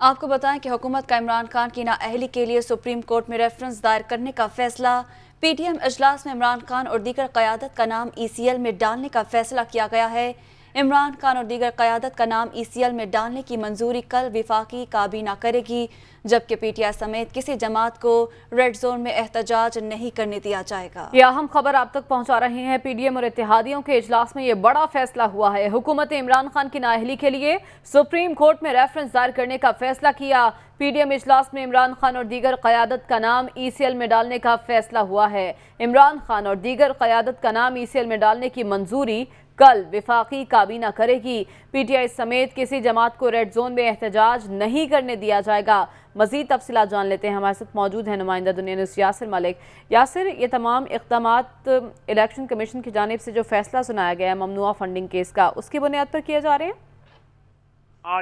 आपको बताएं कि हुकूमत का इमरान खान की नाअहली के लिए सुप्रीम कोर्ट में रेफरेंस दायर करने का फैसला। पीटीएम इजलास में इमरान खान और दीगर क़यादत का नाम ईसीएल में डालने का फैसला किया गया है। इमरान खान और दीगर क़यादत का नाम ईसीएल में डालने की मंजूरी कल विफाकी काबीना करेगी, जबकि पीटीआई समेत किसी जमात को रेड जोन में एहतजाज नहीं करने दिया जाएगा। यह अहम खबर आप तक पहुंचा रहे हैं। पीडीएम और इत्तेहादियों के इजलास में यह बड़ा फैसला हुआ है। हुकूमत इमरान खान की नाअहली के लिए सुप्रीम कोर्ट में रेफरेंस दायर करने का फैसला किया। पीडीएम इजलास में इमरान खान और दीगर क़यादत का नाम ईसीएल में डालने का फैसला हुआ है। इमरान खान और दीगर क़यादत का नाम ईसीएल में डालने की मंजूरी कल विफाकी काबीना करेगी। पीटीआई समेत किसी जमात को रेड जोन में एहतजाज नहीं करने दिया जाएगा। मजीद तफसीलात जान लेते हैं। हमारे साथ मौजूद है नुमाइंदा दुनिया न्यूज़ यासिर मलिक। यासिर, ये तमाम इक़दामात इलेक्शन कमीशन की जानिब से जो फैसला सुनाया गया है ममनुआ फंडिंग केस का, उसकी बुनियाद पर किए जा रहे हैं?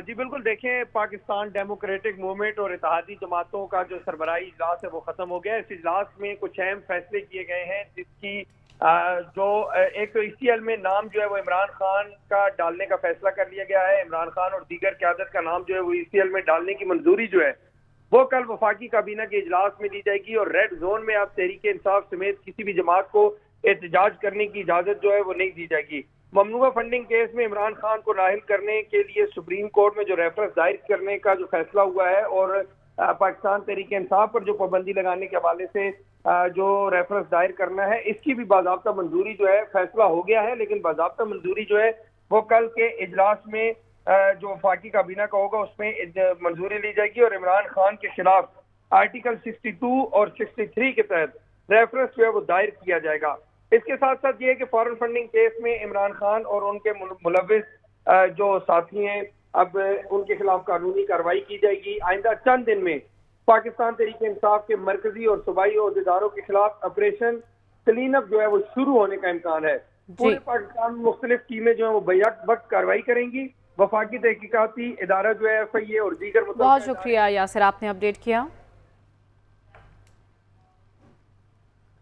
जी बिल्कुल, देखें, पाकिस्तान डेमोक्रेटिक मूवमेंट और इत्तेहादी जमातों का जो सरबराही इजलास है वो खत्म हो गया है। इस इजलास में कुछ अहम फैसले किए गए हैं, जिसकी जो एक तो ईसीएल में नाम जो है वो इमरान खान का डालने का फैसला कर लिया गया है। इमरान खान और दीगर क़यादत का नाम जो है वो ईसीएल में डालने की मंजूरी जो है वो कल वफाकी काबीना के इजलास में दी जाएगी और रेड जोन में अब तहरीक इंसाफ समेत किसी भी जमात को एहतजाज करने की इजाजत जो है वो नहीं दी जाएगी। ममनुआ फंडिंग केस में इमरान खान को नाअहल करने के लिए सुप्रीम कोर्ट में जो रेफरेंस दायर करने का जो फैसला हुआ है और पाकिस्तान तहरीक इंसाफ पर जो पाबंदी लगाने के हवाले से जो रेफरेंस दायर करना है, इसकी भी बाज़ाब्ता मंजूरी जो है, फैसला हो गया है, लेकिन बाज़ाब्ता मंजूरी जो है वो कल के इजलास में जो वफाकी काबीना का होगा उसमें मंजूरी ली जाएगी और इमरान खान के खिलाफ आर्टिकल 62 और 63 के तहत रेफरेंस जो है वो दायर किया जाएगा। इसके साथ साथ ये है कि फॉरेन फंडिंग केस में इमरान खान और उनके मुलविस जो साथी हैं, अब उनके खिलाफ कानूनी कार्रवाई की जाएगी। आइंदा चंद दिन में पाकिस्तान तहरीक इंसाफ के मरकजी और सूबाई अहदेदारों के खिलाफ ऑपरेशन क्लीन अप जो है वो शुरू होने का इम्कान है। पूरे पाकिस्तान में मुख्तलिफ टीमें जो है वो बैक वक्त कार्रवाई करेंगी। वफाकी तहकीकाती इदारा जो है FIA और दीगर बहुत शुक्रिया यासिर, आपने अपडेट किया।